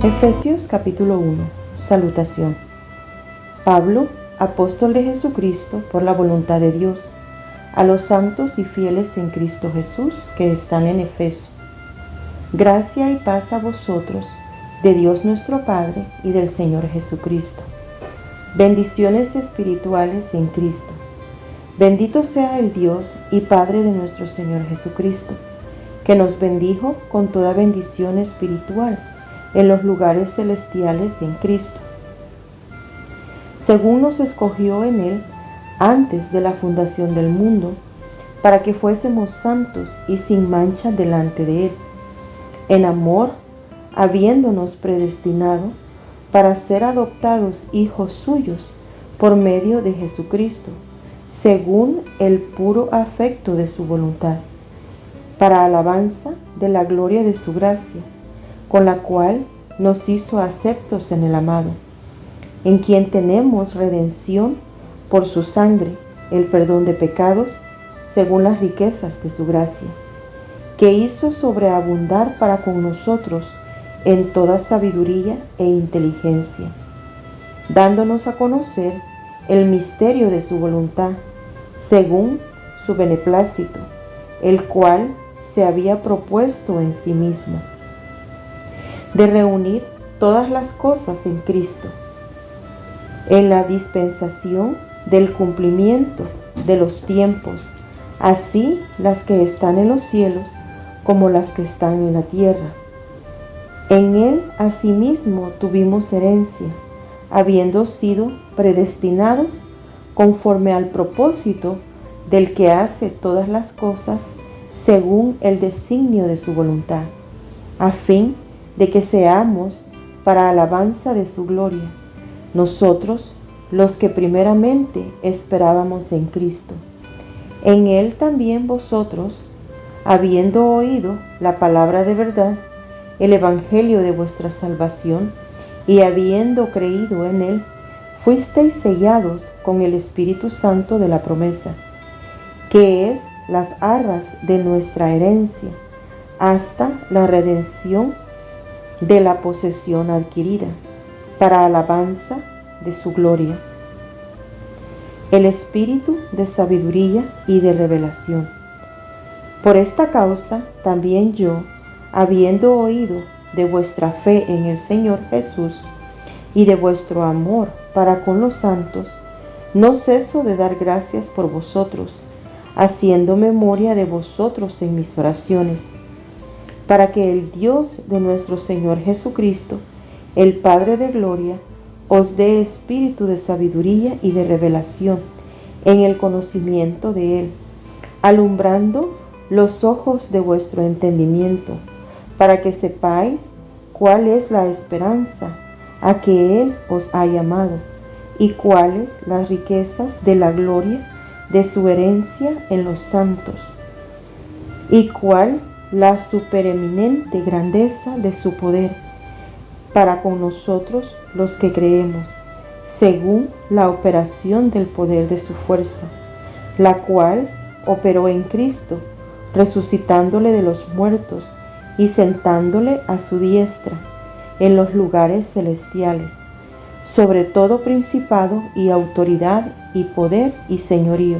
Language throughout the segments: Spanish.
Efesios capítulo 1. Salutación. Pablo, apóstol de Jesucristo por la voluntad de Dios, a los santos y fieles en Cristo Jesús que están en Efeso. Gracia y paz a vosotros, de Dios nuestro Padre y del Señor Jesucristo. Bendiciones espirituales en Cristo. Bendito sea el Dios y Padre de nuestro Señor Jesucristo, que nos bendijo con toda bendición espiritual en los lugares celestiales en Cristo, según nos escogió en Él antes de la fundación del mundo, para que fuésemos santos y sin mancha delante de Él, en amor, habiéndonos predestinado para ser adoptados hijos suyos por medio de Jesucristo, según el puro afecto de su voluntad, para alabanza de la gloria de su gracia, con la cual nos hizo aceptos en el amado, en quien tenemos redención por su sangre, el perdón de pecados, según las riquezas de su gracia, que hizo sobreabundar para con nosotros en toda sabiduría e inteligencia, dándonos a conocer el misterio de su voluntad, según su beneplácito, el cual se había propuesto en sí mismo, de reunir todas las cosas en Cristo, en la dispensación del cumplimiento de los tiempos, así las que están en los cielos como las que están en la tierra. En Él asimismo tuvimos herencia, habiendo sido predestinados conforme al propósito del que hace todas las cosas según el designio de su voluntad, a fin de que seamos para alabanza de su gloria, nosotros los que primeramente esperábamos en Cristo. En Él también vosotros, habiendo oído la palabra de verdad, el evangelio de vuestra salvación, y habiendo creído en Él, fuisteis sellados con el Espíritu Santo de la promesa, que es las arras de nuestra herencia, hasta la redención de la posesión adquirida, para alabanza de su gloria. El Espíritu de sabiduría y de revelación. Por esta causa también yo, habiendo oído de vuestra fe en el Señor Jesús y de vuestro amor para con los santos, no ceso de dar gracias por vosotros, haciendo memoria de vosotros en mis oraciones, para que el Dios de nuestro Señor Jesucristo, el Padre de gloria, os dé espíritu de sabiduría y de revelación en el conocimiento de Él, alumbrando los ojos de vuestro entendimiento, para que sepáis cuál es la esperanza a que Él os ha llamado, y cuáles las riquezas de la gloria de su herencia en los santos, y cuál la supereminente grandeza de su poder para con nosotros los que creemos, según la operación del poder de su fuerza, la cual operó en Cristo, resucitándole de los muertos y sentándole a su diestra en los lugares celestiales, sobre todo principado y autoridad y poder y señorío,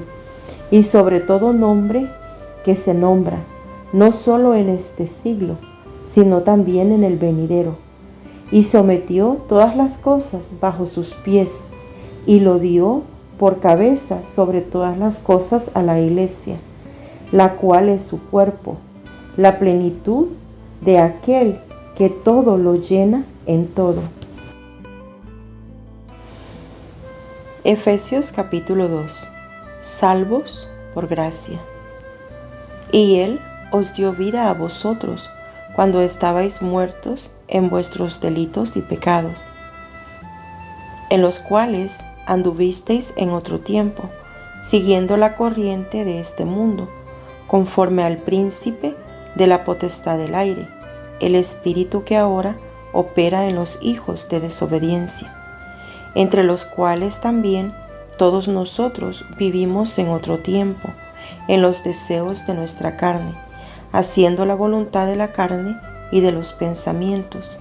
y sobre todo nombre que se nombra, no solo en este siglo, sino también en el venidero, y sometió todas las cosas bajo sus pies, y lo dio por cabeza sobre todas las cosas a la Iglesia, la cual es su cuerpo, la plenitud de aquel que todo lo llena en todo. Efesios capítulo 2. Salvos por gracia. Y Él os dio vida a vosotros cuando estabais muertos en vuestros delitos y pecados, en los cuales anduvisteis en otro tiempo, siguiendo la corriente de este mundo, conforme al príncipe de la potestad del aire, el espíritu que ahora opera en los hijos de desobediencia, entre los cuales también todos nosotros vivimos en otro tiempo, en los deseos de nuestra carne, haciendo la voluntad de la carne y de los pensamientos.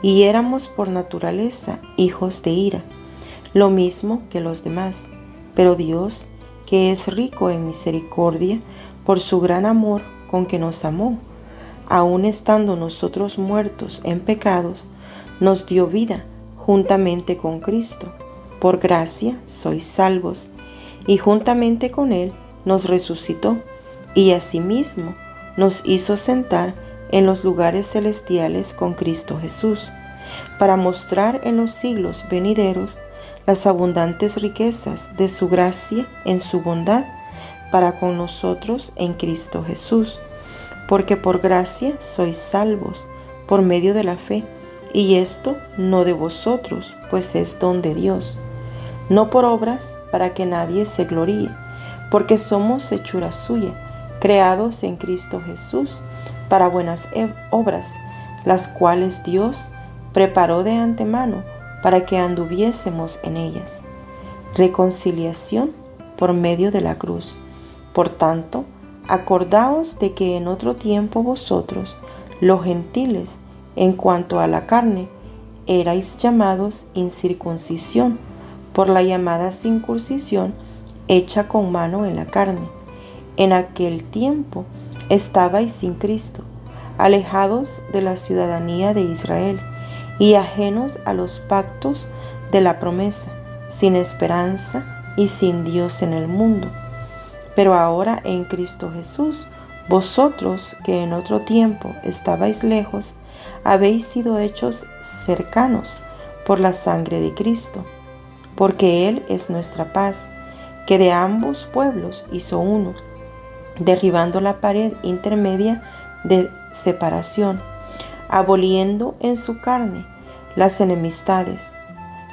y éramos por naturaleza hijos de ira, lo mismo que los demás. Pero Dios, que es rico en misericordia, por su gran amor con que nos amó, aun estando nosotros muertos en pecados, nos dio vida juntamente con Cristo. Por gracia sois salvos, y juntamente con Él nos resucitó, y asimismo nos hizo sentar en los lugares celestiales con Cristo Jesús, para mostrar en los siglos venideros las abundantes riquezas de su gracia en su bondad para con nosotros en Cristo Jesús. Porque por gracia sois salvos, por medio de la fe, y esto no de vosotros, pues es don de Dios, no por obras, para que nadie se gloríe, porque somos hechura suya, creados en Cristo Jesús, para buenas obras, las cuales Dios preparó de antemano para que anduviésemos en ellas. Reconciliación por medio de la cruz. Por tanto, acordaos de que en otro tiempo vosotros, los gentiles, en cuanto a la carne, erais llamados incircuncisión, por la llamada circuncisión hecha con mano en la carne. En aquel tiempo estabais sin Cristo, alejados de la ciudadanía de Israel y ajenos a los pactos de la promesa, sin esperanza y sin Dios en el mundo. Pero ahora en Cristo Jesús, vosotros que en otro tiempo estabais lejos, habéis sido hechos cercanos por la sangre de Cristo, porque Él es nuestra paz, que de ambos pueblos hizo uno, derribando la pared intermedia de separación, aboliendo en su carne las enemistades,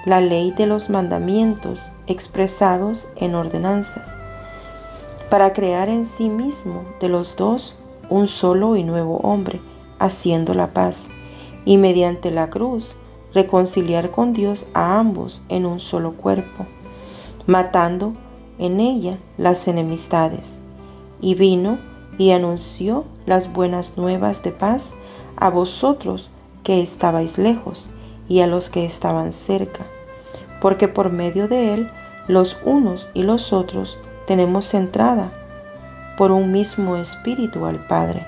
la ley de los mandamientos expresados en ordenanzas, para crear en sí mismo de los dos un solo y nuevo hombre, haciendo la paz, y mediante la cruz reconciliar con Dios a ambos en un solo cuerpo, matando en ella las enemistades. Y vino y anunció las buenas nuevas de paz a vosotros que estabais lejos y a los que estaban cerca, porque por medio de él los unos y los otros tenemos entrada por un mismo espíritu al Padre.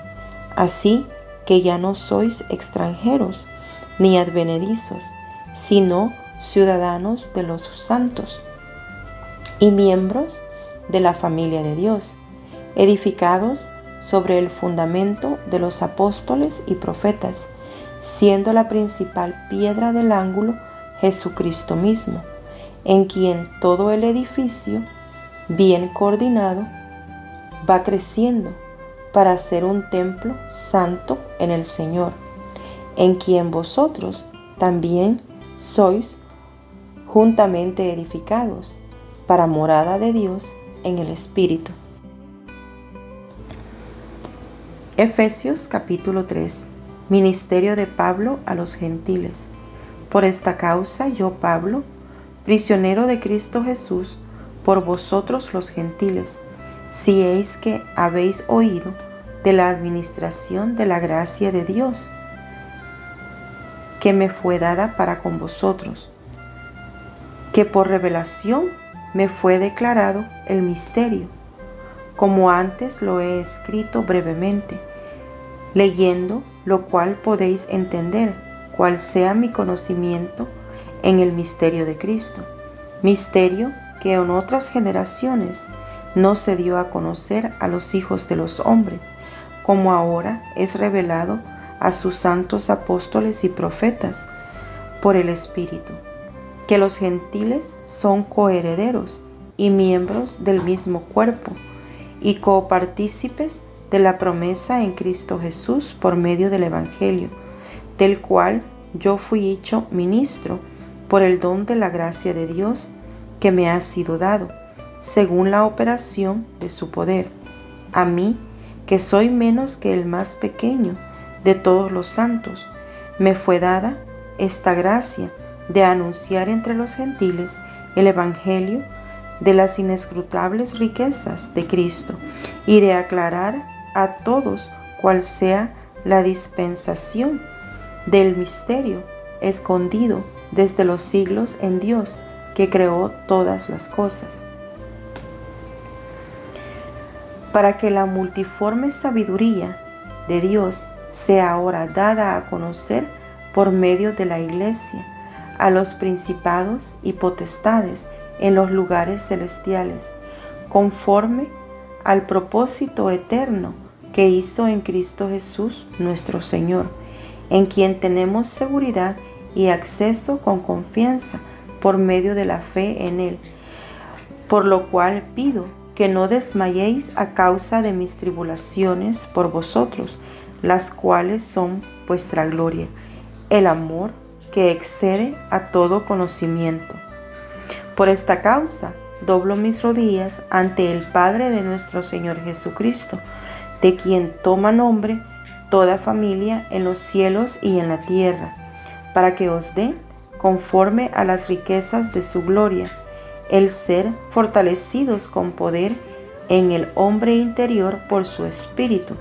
Así que ya no sois extranjeros ni advenedizos, sino ciudadanos de los santos y miembros de la familia de Dios, edificados sobre el fundamento de los apóstoles y profetas, siendo la principal piedra del ángulo Jesucristo mismo, en quien todo el edificio, bien coordinado, va creciendo para ser un templo santo en el Señor, en quien vosotros también sois juntamente edificados para morada de Dios en el Espíritu. Efesios capítulo 3. Ministerio de Pablo a los gentiles. Por esta causa yo, Pablo, prisionero de Cristo Jesús, por vosotros los gentiles, si es que habéis oído de la administración de la gracia de Dios, que me fue dada para con vosotros, que por revelación me fue declarado el misterio, como antes lo he escrito brevemente, leyendo lo cual podéis entender cuál sea mi conocimiento en el misterio de Cristo, misterio que en otras generaciones no se dio a conocer a los hijos de los hombres, como ahora es revelado a sus santos apóstoles y profetas por el Espíritu, que los gentiles son coherederos y miembros del mismo cuerpo y copartícipes de la promesa en Cristo Jesús por medio del Evangelio, del cual yo fui hecho ministro por el don de la gracia de Dios que me ha sido dado, según la operación de su poder. A mí, que soy menos que el más pequeño de todos los santos, me fue dada esta gracia de anunciar entre los gentiles el Evangelio de las inescrutables riquezas de Cristo y de aclarar a todos cuál sea la dispensación del misterio escondido desde los siglos en Dios, que creó todas las cosas, para que la multiforme sabiduría de Dios sea ahora dada a conocer por medio de la Iglesia a los principados y potestades en los lugares celestiales, conforme al propósito eterno que hizo en Cristo Jesús nuestro Señor, en quien tenemos seguridad y acceso con confianza por medio de la fe en Él. Por lo cual pido que no desmayéis a causa de mis tribulaciones por vosotros, las cuales son vuestra gloria, el amor que excede a todo conocimiento. Por esta causa doblo mis rodillas ante el Padre de nuestro Señor Jesucristo, de quien toma nombre toda familia en los cielos y en la tierra, para que os dé, conforme a las riquezas de su gloria, el ser fortalecidos con poder en el hombre interior por su Espíritu,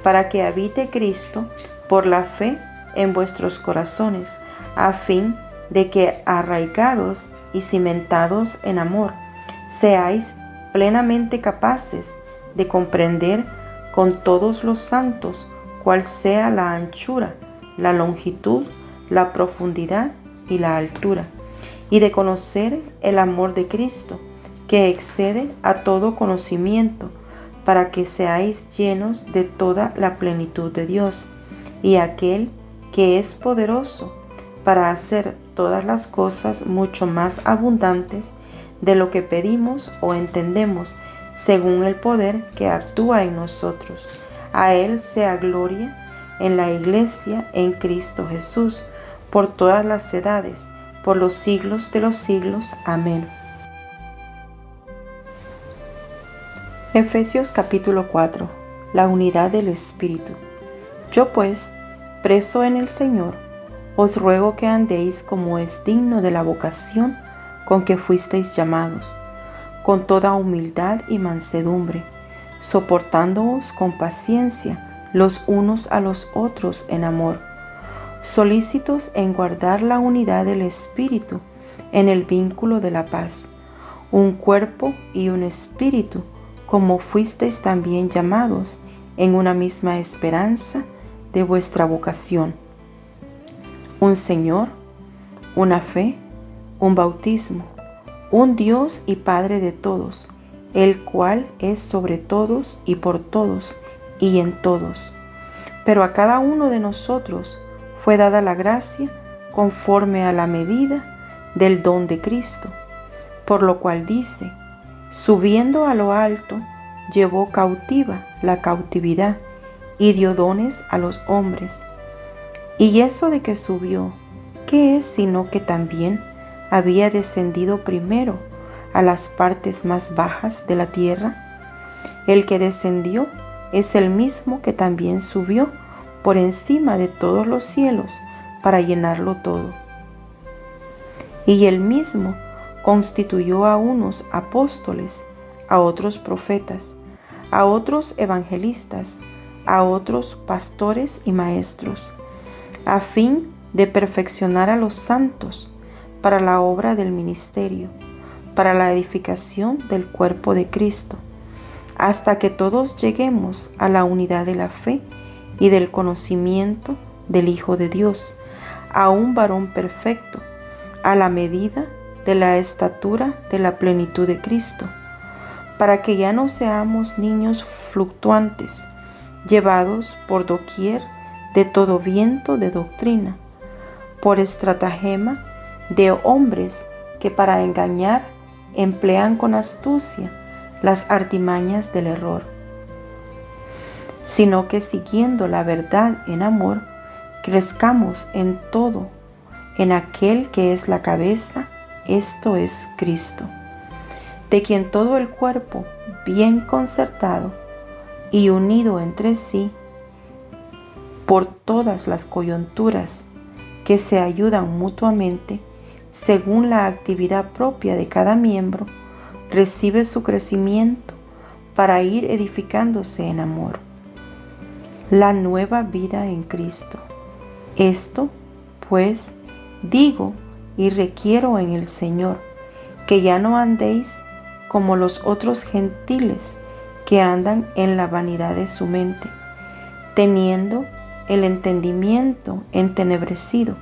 para que habite Cristo por la fe en vuestros corazones, a fin de que, arraigados y cimentados en amor, seáis plenamente capaces de comprender con todos los santos cuál sea la anchura, la longitud, la profundidad y la altura, y de conocer el amor de Cristo, que excede a todo conocimiento, para que seáis llenos de toda la plenitud de Dios. Y aquel que es poderoso para hacer todas las cosas mucho más abundantes de lo que pedimos o entendemos, según el poder que actúa en nosotros. A Él sea gloria en la Iglesia en Cristo Jesús, por todas las edades, por los siglos de los siglos. Amén. Efesios capítulo 4. La unidad del Espíritu. Yo pues, preso en el Señor, os ruego que andéis como es digno de la vocación con que fuisteis llamados, con toda humildad y mansedumbre, soportándoos con paciencia los unos a los otros en amor, solícitos en guardar la unidad del Espíritu en el vínculo de la paz, un cuerpo y un espíritu, como fuisteis también llamados en una misma esperanza de vuestra vocación. Un Señor, una fe, un bautismo, un Dios y Padre de todos, el cual es sobre todos y por todos y en todos. Pero a cada uno de nosotros fue dada la gracia conforme a la medida del don de Cristo, por lo cual dice: subiendo a lo alto, llevó cautiva la cautividad y dio dones a los hombres. Y eso de que subió, ¿qué es sino que también había descendido primero a las partes más bajas de la tierra? El que descendió es el mismo que también subió por encima de todos los cielos para llenarlo todo. Y él mismo constituyó a unos apóstoles, a otros profetas, a otros evangelistas, a otros pastores y maestros, a fin de perfeccionar a los santos para la obra del ministerio, para la edificación del cuerpo de Cristo, hasta que todos lleguemos a la unidad de la fe y del conocimiento del Hijo de Dios, a un varón perfecto, a la medida de la estatura de la plenitud de Cristo, para que ya no seamos niños fluctuantes, llevados por doquier de todo viento de doctrina, por estratagema de hombres que para engañar emplean con astucia las artimañas del error, sino que siguiendo la verdad en amor, crezcamos en todo, en aquel que es la cabeza, esto es Cristo, de quien todo el cuerpo, bien concertado y unido entre sí, por todas las coyunturas que se ayudan mutuamente, según la actividad propia de cada miembro, recibe su crecimiento para ir edificándose en amor. La nueva vida en Cristo. Esto, pues, Digo y requiero en el Señor que ya no andéis como los otros gentiles que andan en la vanidad de su mente, teniendo el entendimiento entenebrecido,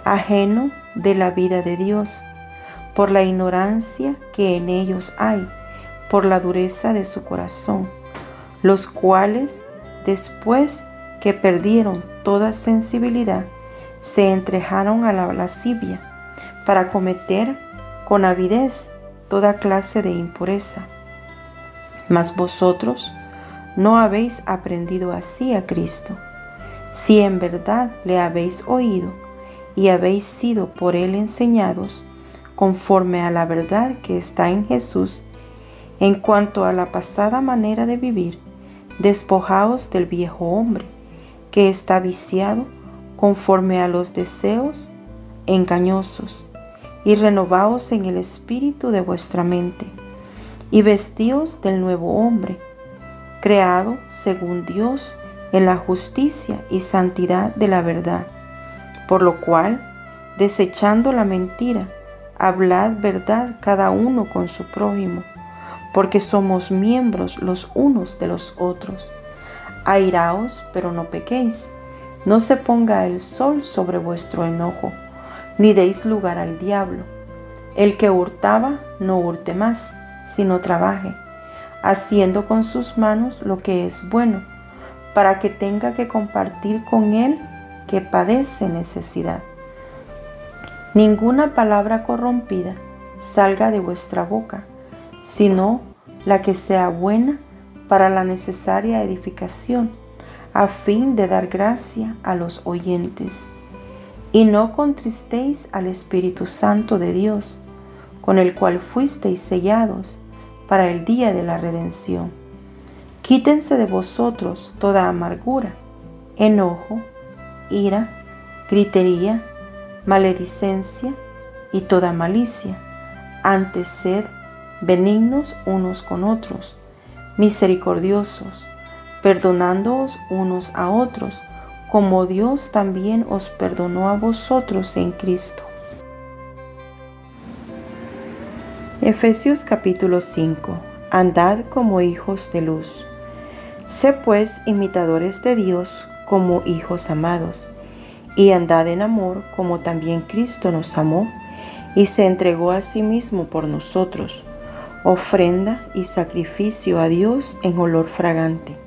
ajeno de la vida de Dios, por la ignorancia que en ellos hay, por la dureza de su corazón, los cuales, después que perdieron toda sensibilidad, se entregaron a la lascivia para cometer con avidez toda clase de impureza. Mas vosotros no habéis aprendido así a Cristo, si en verdad le habéis oído y habéis sido por él enseñados, conforme a la verdad que está en Jesús. En cuanto a la pasada manera de vivir, despojaos del viejo hombre, que está viciado conforme a los deseos engañosos, y renovaos en el espíritu de vuestra mente, y vestíos del nuevo hombre, creado según Dios en la justicia y santidad de la verdad. Por lo cual, desechando la mentira, hablad verdad cada uno con su prójimo, porque somos miembros los unos de los otros. Airaos, pero no pequéis. No se ponga el sol sobre vuestro enojo, ni deis lugar al diablo. El que hurtaba, no hurte más, sino trabaje, haciendo con sus manos lo que es bueno, para que tenga que compartir con él que padece necesidad. Ninguna palabra corrompida salga de vuestra boca, sino la que sea buena para la necesaria edificación, a fin de dar gracia a los oyentes. Y no contristéis al Espíritu Santo de Dios, con el cual fuisteis sellados para el día de la redención. Quítense de vosotros toda amargura, enojo, ira, gritería, maledicencia y toda malicia. Antes sed benignos unos con otros, misericordiosos, perdonándoos unos a otros, como Dios también os perdonó a vosotros en Cristo. Efesios capítulo 5. Andad como hijos de luz. Sé pues imitadores de Dios como hijos amados, y andad en amor como también Cristo nos amó y se entregó a sí mismo por nosotros, ofrenda y sacrificio a Dios en olor fragante.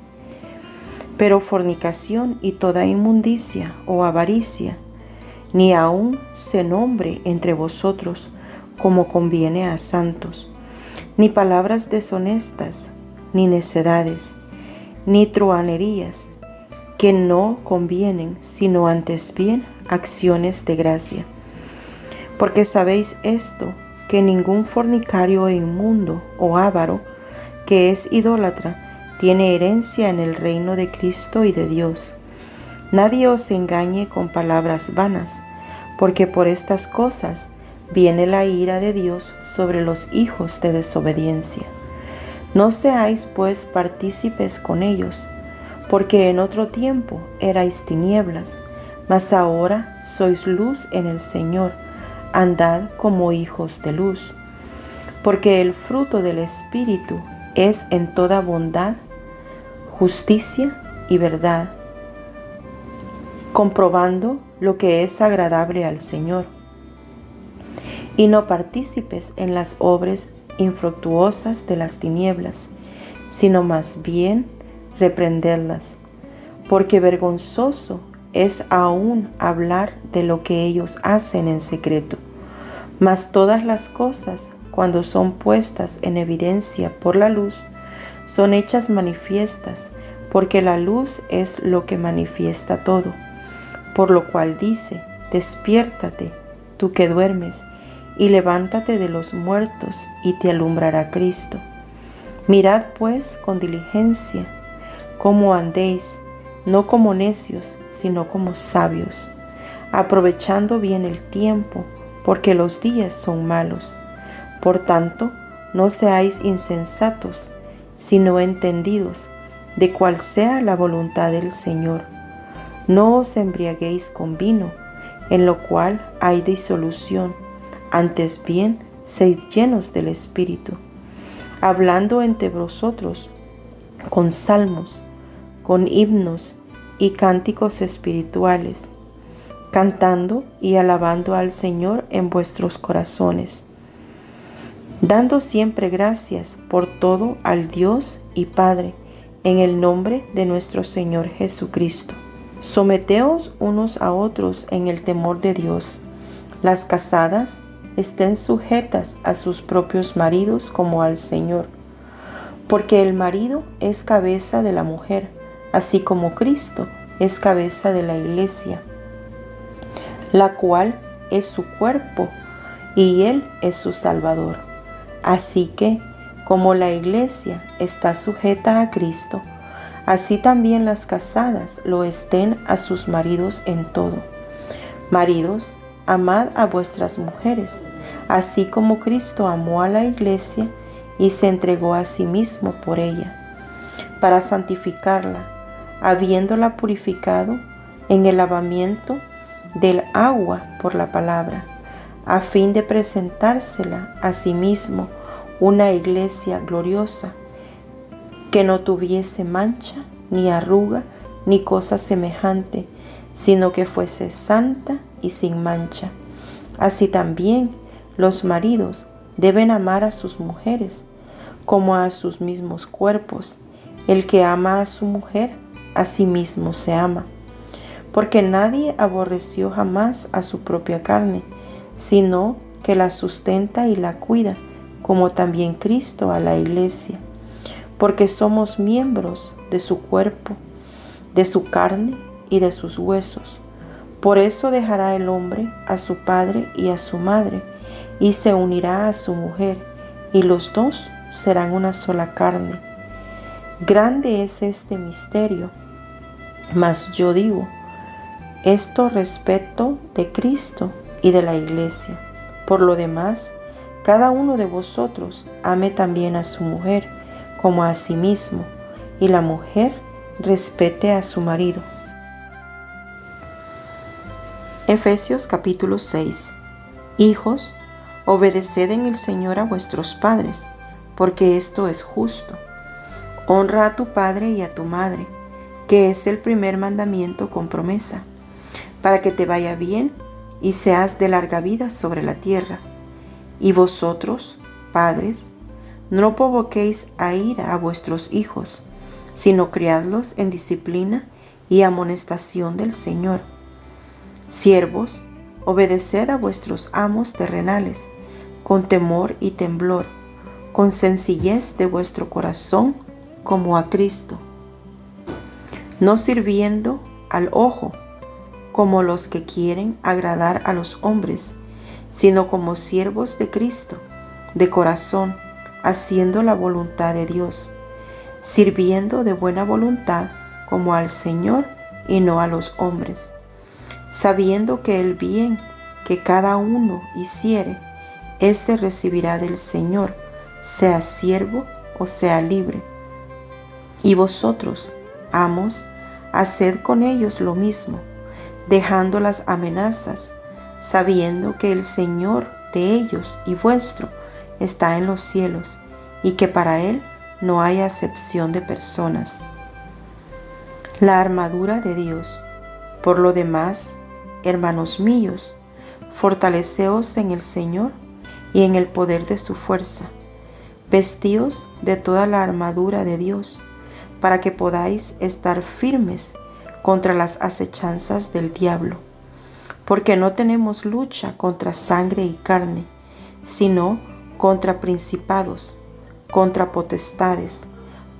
Pero fornicación y toda inmundicia o avaricia, ni aun se nombre entre vosotros como conviene a santos, ni palabras deshonestas, ni necedades, ni truhanerías, que no convienen, sino antes bien acciones de gracia. Porque sabéis esto, que ningún fornicario e inmundo o avaro, que es idólatra, tiene herencia en el reino de Cristo y de Dios. Nadie os engañe con palabras vanas, porque por estas cosas viene la ira de Dios sobre los hijos de desobediencia. No seáis pues partícipes con ellos, porque en otro tiempo erais tinieblas, mas ahora sois luz en el Señor. Andad como hijos de luz. Porque el fruto del Espíritu es en toda bondad, justicia y verdad, comprobando lo que es agradable al Señor. Y no partícipes en las obras infructuosas de las tinieblas, sino más bien reprendedlas, porque vergonzoso es aún hablar de lo que ellos hacen en secreto. Mas todas las cosas, cuando son puestas en evidencia por la luz, son hechas manifiestas, porque la luz es lo que manifiesta todo. Por lo cual dice: despiértate, tú que duermes, y levántate de los muertos, y te alumbrará Cristo. Mirad pues con diligencia cómo andéis, no como necios, sino como sabios, aprovechando bien el tiempo, porque los días son malos. Por tanto, no seáis insensatos, sino entendidos de cuál sea la voluntad del Señor. No os embriaguéis con vino, en lo cual hay disolución. Antes bien, sed llenos del Espíritu, hablando entre vosotros con salmos, con himnos y cánticos espirituales, cantando y alabando al Señor en vuestros corazones, dando siempre gracias por todo al Dios y Padre, en el nombre de nuestro Señor Jesucristo. Someteos unos a otros en el temor de Dios. Las casadas estén sujetas a sus propios maridos como al Señor, porque el marido es cabeza de la mujer, así como Cristo es cabeza de la iglesia, la cual es su cuerpo, y Él es su Salvador. Así que, como la iglesia está sujeta a Cristo, así también las casadas lo estén a sus maridos en todo. Maridos, amad a vuestras mujeres, así como Cristo amó a la iglesia y se entregó a sí mismo por ella, para santificarla, habiéndola purificado en el lavamiento del agua por la palabra, a fin de presentársela a sí mismo una iglesia gloriosa, que no tuviese mancha, ni arruga, ni cosa semejante, sino que fuese santa y sin mancha. Así también los maridos deben amar a sus mujeres como a sus mismos cuerpos. El que ama a su mujer, a sí mismo se ama. Porque nadie aborreció jamás a su propia carne, sino que la sustenta y la cuida, como también Cristo a la iglesia. Porque somos miembros de su cuerpo, de su carne y de sus huesos. Por eso dejará el hombre a su padre y a su madre, y se unirá a su mujer, y los dos serán una sola carne. Grande es este misterio, mas yo digo esto respecto de Cristo y de la iglesia. Por lo demás, cada uno de vosotros ame también a su mujer como a sí mismo, y la mujer respete a su marido. Efesios capítulo 6. Hijos, obedeced en el Señor a vuestros padres, porque esto es justo. Honra a tu padre y a tu madre, que es el primer mandamiento con promesa, para que te vaya bien y seas de larga vida sobre la tierra. Y vosotros, padres, no provoquéis a ira a vuestros hijos, sino criadlos en disciplina y amonestación del Señor. Siervos, obedeced a vuestros amos terrenales, con temor y temblor, con sencillez de vuestro corazón, como a Cristo, no sirviendo al ojo, como los que quieren agradar a los hombres, sino como siervos de Cristo, de corazón, haciendo la voluntad de Dios, sirviendo de buena voluntad como al Señor y no a los hombres, sabiendo que el bien que cada uno hiciere, éste recibirá del Señor, sea siervo o sea libre. Y vosotros, amos, haced con ellos lo mismo, dejando las amenazas, sabiendo que el Señor de ellos y vuestro está en los cielos, y que para Él no hay acepción de personas. La armadura de Dios. Por lo demás, hermanos míos, fortaleceos en el Señor y en el poder de su fuerza. Vestíos de toda la armadura de Dios, para que podáis estar firmes contra las acechanzas del diablo. Porque no tenemos lucha contra sangre y carne, sino contra principados, contra potestades,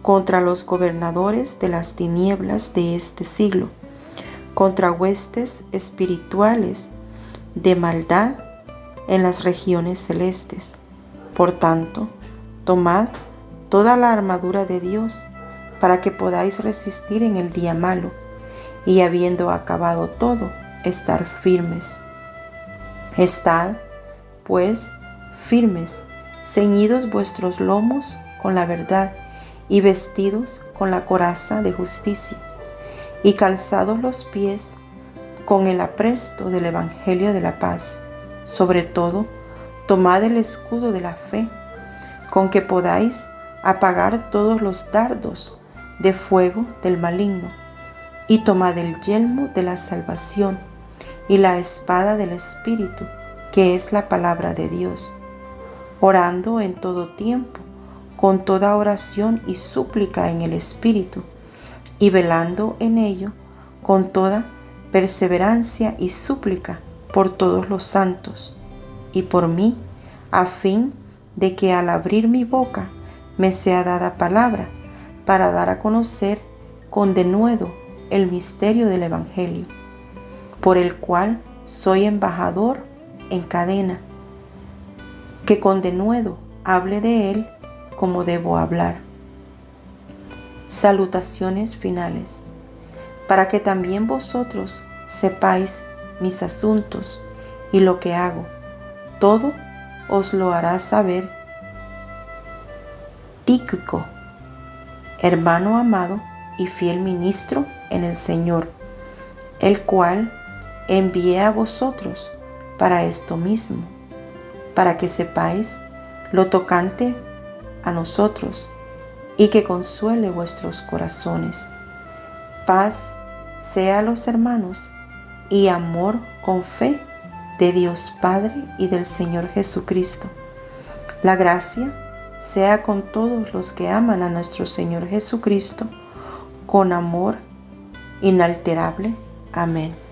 contra los gobernadores de las tinieblas de este siglo, contra huestes espirituales de maldad en las regiones celestes. Por tanto, tomad toda la armadura de Dios, para que podáis resistir en el día malo, y habiendo acabado todo, estar firmes. Estad, pues, firmes, ceñidos vuestros lomos con la verdad, y vestidos con la coraza de justicia, y calzados los pies con el apresto del Evangelio de la paz. Sobre todo, tomad el escudo de la fe, con que podáis apagar todos los dardos de fuego del maligno, y tomad el yelmo de la salvación y la espada del Espíritu, que es la palabra de Dios, orando en todo tiempo, con toda oración y súplica en el Espíritu, y velando en ello con toda perseverancia y súplica por todos los santos, y por mí, a fin de que al abrir mi boca me sea dada palabra para dar a conocer con denuedo el misterio del Evangelio, por el cual soy embajador en cadena, que con denuedo hable de él como debo hablar. Salutaciones finales, para que también vosotros sepáis mis asuntos y lo que hago. Todo os lo hará saber Tíquico, hermano amado y fiel ministro en el Señor, el cual envié a vosotros para esto mismo, para que sepáis lo tocante a nosotros y que consuele vuestros corazones. Paz sea a los hermanos y amor con fe de Dios Padre y del Señor Jesucristo. La gracia sea con todos los que aman a nuestro Señor Jesucristo con amor inalterable. Amén.